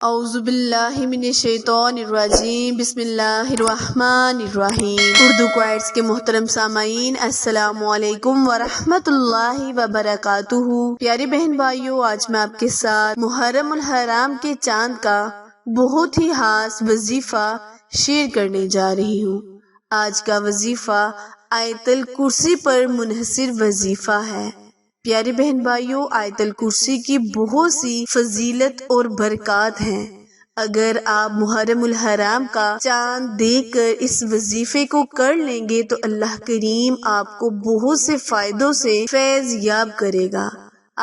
اعوذ باللہ من الشیطان الرجیم، بسم اللہ الرحمن الرحیم۔ اردو کوائٹس کے محترم سامعین، السلام علیکم ورحمۃ اللہ وبرکاتہ۔ پیارے بہن بھائیو، آج میں آپ کے ساتھ محرم الحرام کے چاند کا بہت ہی خاص وظیفہ شیئر کرنے جا رہی ہوں۔ آج کا وظیفہ آیت الکرسی پر منحصر وظیفہ ہے۔ پیارے بہن بھائیو، آیت الکرسی کی بہت سی فضیلت اور برکات ہیں۔ اگر آپ محرم الحرام کا چاند دیکھ کر اس وظیفے کو کر لیں گے تو اللہ کریم آپ کو بہت سے فائدوں سے فیض یاب کرے گا۔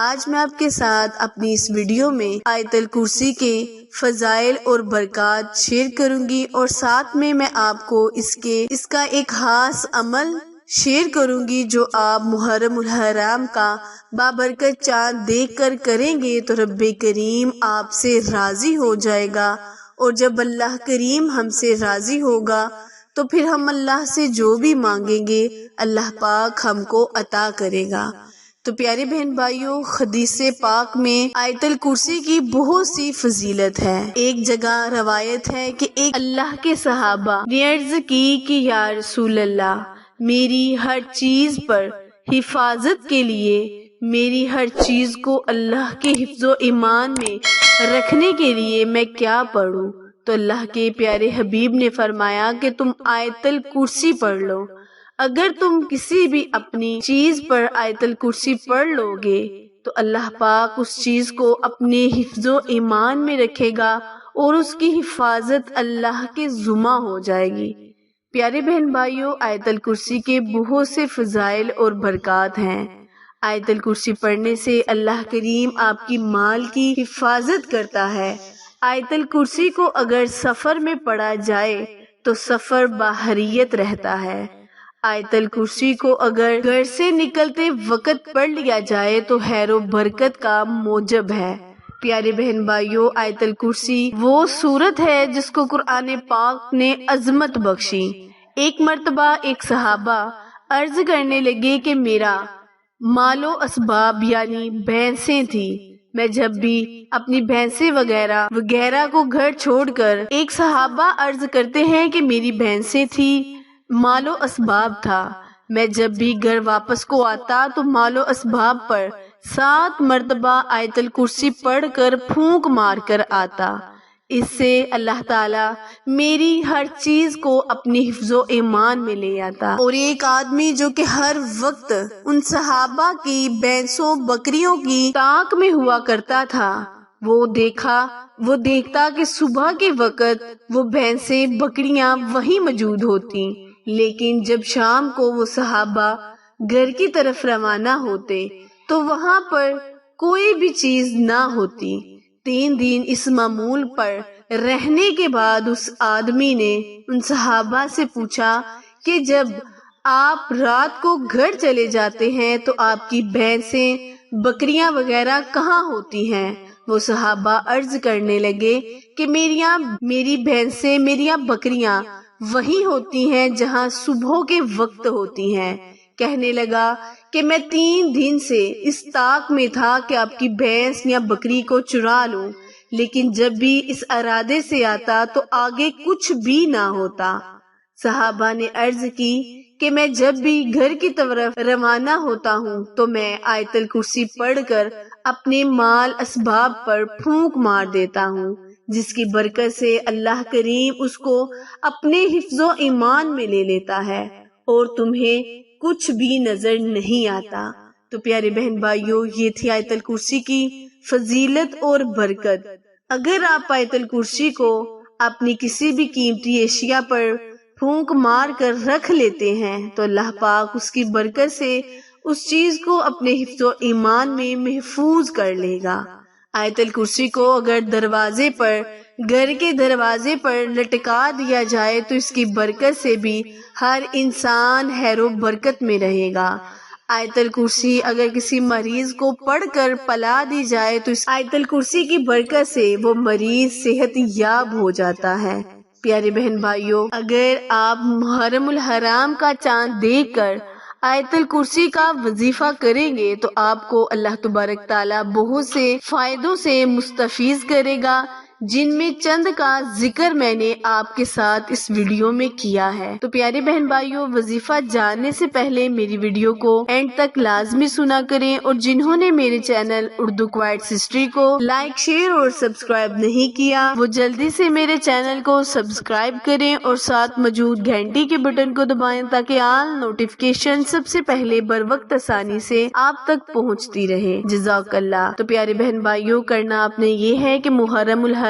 آج میں آپ کے ساتھ اپنی اس ویڈیو میں آیت الکرسی کے فضائل اور برکات شیئر کروں گی، اور ساتھ میں آپ کو اس کا ایک خاص عمل شیئر کروں گی جو آپ محرم الحرام کا بابرکت چاند دیکھ کر کریں گے تو رب کریم آپ سے راضی ہو جائے گا، اور جب اللہ کریم ہم سے راضی ہوگا تو پھر ہم اللہ سے جو بھی مانگیں گے اللہ پاک ہم کو عطا کرے گا۔ تو پیارے بہن بھائیو، حدیث پاک میں آیت الکرسی کی بہت سی فضیلت ہے۔ ایک جگہ روایت ہے کہ ایک اللہ کے صحابہ نے عرض کی کہ یا رسول اللہ، میری ہر چیز پر حفاظت کے لیے، میری ہر چیز کو اللہ کے حفظ و ایمان میں رکھنے کے لیے میں کیا پڑھوں؟ تو اللہ کے پیارے حبیب نے فرمایا کہ تم آیت الکرسی پڑھ لو۔ اگر تم کسی بھی اپنی چیز پر آیت الکرسی پڑھ لو گے تو اللہ پاک اس چیز کو اپنے حفظ و ایمان میں رکھے گا اور اس کی حفاظت اللہ کے ذمہ ہو جائے گی۔ پیارے بہن بھائیو، آیت الکرسی کے بہت سے فضائل اور برکات ہیں۔ آیت الکرسی پڑھنے سے اللہ کریم آپ کی مال کی حفاظت کرتا ہے۔ آیت الکرسی کو اگر سفر میں پڑھا جائے تو سفر باحریت رہتا ہے۔ آیت الکرسی کو اگر گھر سے نکلتے وقت پڑھ لیا جائے تو خیر و برکت کا موجب ہے۔ پیارے بہن بھائیو، آیت الکرسی وہ سورت ہے جس کو قرآن پاک نے عظمت بخشی۔ ایک مرتبہ ایک صحابہ عرض کرنے لگے کہ میرا مال و اسباب یعنی بھینسیں تھی، میں جب بھی اپنی بھینسیں وغیرہ کو گھر چھوڑ کر، ایک صحابہ عرض کرتے ہیں کہ میری بھینسیں تھی، مال و اسباب تھا، میں جب بھی گھر واپس کو آتا تو مال و اسباب پر 7 مرتبہ آیت الکرسی پڑھ کر پھونک مار کر آتا۔ اس سے اللہ تعالیٰ میری ہر چیز کو اپنی حفظ و ایمان میں لے آتا۔ اور ایک آدمی جو کہ ہر وقت ان صحابہ کی بھینسوں بکریوں کی تاک میں ہوا کرتا تھا، وہ دیکھتا کہ صبح کے وقت وہ بھینسیں بکریاں وہیں موجود ہوتی، لیکن جب شام کو وہ صحابہ گھر کی طرف روانہ ہوتے تو وہاں پر کوئی بھی چیز نہ ہوتی۔ 3 دن اس معمول پر رہنے کے بعد اس آدمی نے ان صحابہ سے پوچھا کہ جب آپ رات کو گھر چلے جاتے ہیں تو آپ کی بھینسیں بکریاں وغیرہ کہاں ہوتی ہیں؟ وہ صحابہ عرض کرنے لگے کہ میری بھینسیں، میری بکریاں وہی ہوتی ہیں جہاں صبح کے وقت ہوتی ہیں۔ کہنے لگا کہ میں 3 دن سے اس طاق میں تھا کہ آپ کی بھینس یا بکری کو چرا لوں، لیکن جب بھی اس ارادے سے آتا تو آگے کچھ بھی نہ ہوتا۔ صحابہ نے عرض کی کہ میں جب بھی گھر کی طرف روانہ ہوتا ہوں تو میں آیت الکرسی پڑھ کر اپنے مال اسباب پر پھونک مار دیتا ہوں، جس کی برکت سے اللہ کریم اس کو اپنے حفظ و ایمان میں لے لیتا ہے اور تمہیں کچھ بھی نظر نہیں آتا۔ تو پیارے بہن بھائیو، یہ تھی آیت الکرسی کی فضیلت اور برکت۔ اگر آپ آیت الکرسی کو اپنی کسی بھی قیمتی اشیاء پر پھونک مار کر رکھ لیتے ہیں تو اللہ پاک اس کی برکت سے اس چیز کو اپنے حفظ و ایمان میں محفوظ کر لے گا۔ آیت الکرسی کو اگر گھر کے دروازے پر لٹکا دیا جائے تو اس کی برکت سے بھی ہر انسان خیر و برکت میں رہے گا۔ آیت الکرسی اگر کسی مریض کو پڑھ کر پلا دی جائے تو اس آیت الکرسی کی برکت سے وہ مریض صحت یاب ہو جاتا ہے۔ پیارے بہن بھائیو، اگر آپ محرم الحرام کا چاند دیکھ کر آیت الکرسی کا وظیفہ کریں گے تو آپ کو اللہ تبارک تعالیٰ بہت سے فائدوں سے مستفیض کرے گا، جن میں چند کا ذکر میں نے آپ کے ساتھ اس ویڈیو میں کیا ہے۔ تو پیارے بہن بھائیوں، وظیفہ جاننے سے پہلے میری ویڈیو کو اینڈ تک لازمی سنا کریں، اور جنہوں نے میرے چینل اردو کوائٹس ہسٹری کو لائک، شیئر اور سبسکرائب نہیں کیا، وہ جلدی سے میرے چینل کو سبسکرائب کریں اور ساتھ موجود گھنٹی کے بٹن کو دبائیں تاکہ آل نوٹیفیکیشن سب سے پہلے بر وقت آسانی سے آپ تک پہنچتی رہے۔ جزاک اللہ۔ تو پیارے بہن بھائیوں، کرنا آپ نے یہ ہے کہ محرم الحرام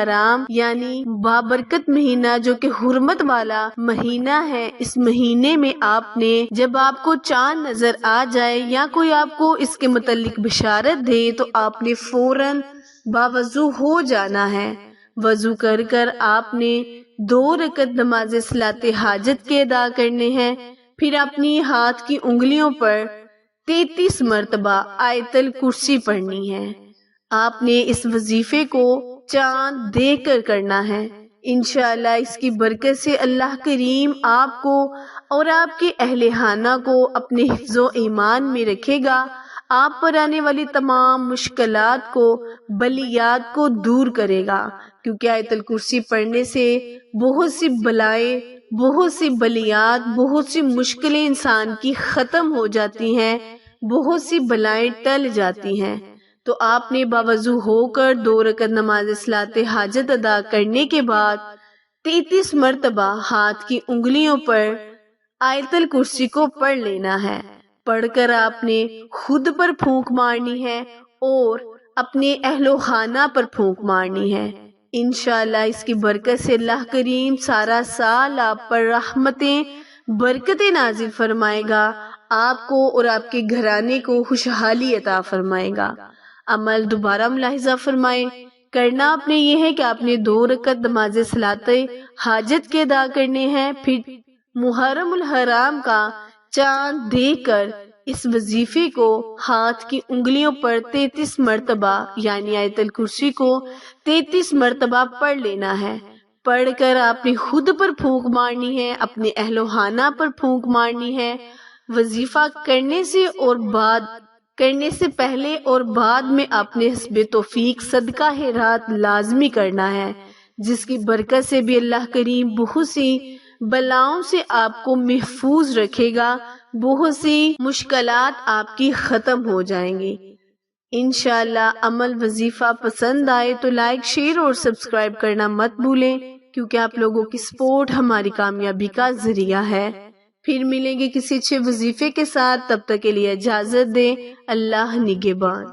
یعنی بابرکت مہینہ جو کہ حرمت والا مہینہ ہے، اس مہینے میں آپ نے جب آپ کو چاند نظر آ جائے یا کوئی آپ کو اس کے متعلق بشارت دے تو آپ نے فوراً باوضو ہو جانا ہے۔ وضو کر کر آپ نے 2 رکعت نماز صلاۃ حاجت کے ادا کرنے ہیں، پھر اپنی ہاتھ کی انگلیوں پر 33 مرتبہ آیت الکرسی پڑھنی ہے۔ آپ نے اس وظیفے کو چاند دیکھ کر کرنا ہے۔ انشاءاللہ اس کی برکت سے اللہ کریم آپ کو اور آپ کے اہل خانہ کو اپنے حفظ و ایمان میں رکھے گا، آپ پر آنے والی تمام مشکلات کو، بلیات کو دور کرے گا، کیونکہ آیت الکرسی پڑھنے سے بہت سی بلائیں، بہت سی بلیات، بہت سی مشکلیں انسان کی ختم ہو جاتی ہیں، بہت سی بلائیں ٹل جاتی ہیں۔ تو آپ نے باوضو ہو کر 2 رکعت نماز صلاۃ حاجت ادا کرنے کے بعد 33 مرتبہ ہاتھ کی انگلیوں پر آیت الکرسی کو پڑھ لینا ہے۔ پڑھ کر آپ نے خود پر پھونک مارنی ہے اور اپنے اہل و خانہ پر پھونک مارنی ہے۔ انشاءاللہ اس کی برکت سے اللہ کریم سارا سال آپ پر رحمتیں، برکتیں نازل فرمائے گا، آپ کو اور آپ کے گھرانے کو خوشحالی عطا فرمائے گا۔ عمل دوبارہ ملاحظہ فرمائیں، کرنا آپ نے یہ ہے کہ آپ نے 2 رکعت نماز صلاۃ حاجت کے ادا کرنے ہیں، پھر محرم الحرام کا چاند دیکھ کر اس وظیفے کو ہاتھ کی انگلیوں پر 33 مرتبہ یعنی آیت الکرسی کو 33 مرتبہ پڑھ لینا ہے۔ پڑھ کر آپ نے خود پر پھونک مارنی ہے، اپنے اہل و خانہ پر پھونک مارنی ہے۔ وظیفہ کرنے سے پہلے اور بعد میں آپ نے حسب توفیق صدقہ رات لازمی کرنا ہے، جس کی برکت سے بھی اللہ کریم بہت سی بلاؤں سے آپ کو محفوظ رکھے گا، بہت سی مشکلات آپ کی ختم ہو جائیں گی۔ انشاءاللہ عمل وظیفہ پسند آئے تو لائک، شیئر اور سبسکرائب کرنا مت بھولیں، کیونکہ آپ لوگوں کی سپورٹ ہماری کامیابی کا ذریعہ ہے۔ پھر ملیں گے کسی اچھے وظیفے کے ساتھ، تب تک کے لیے اجازت دیں۔ اللہ نگہبان۔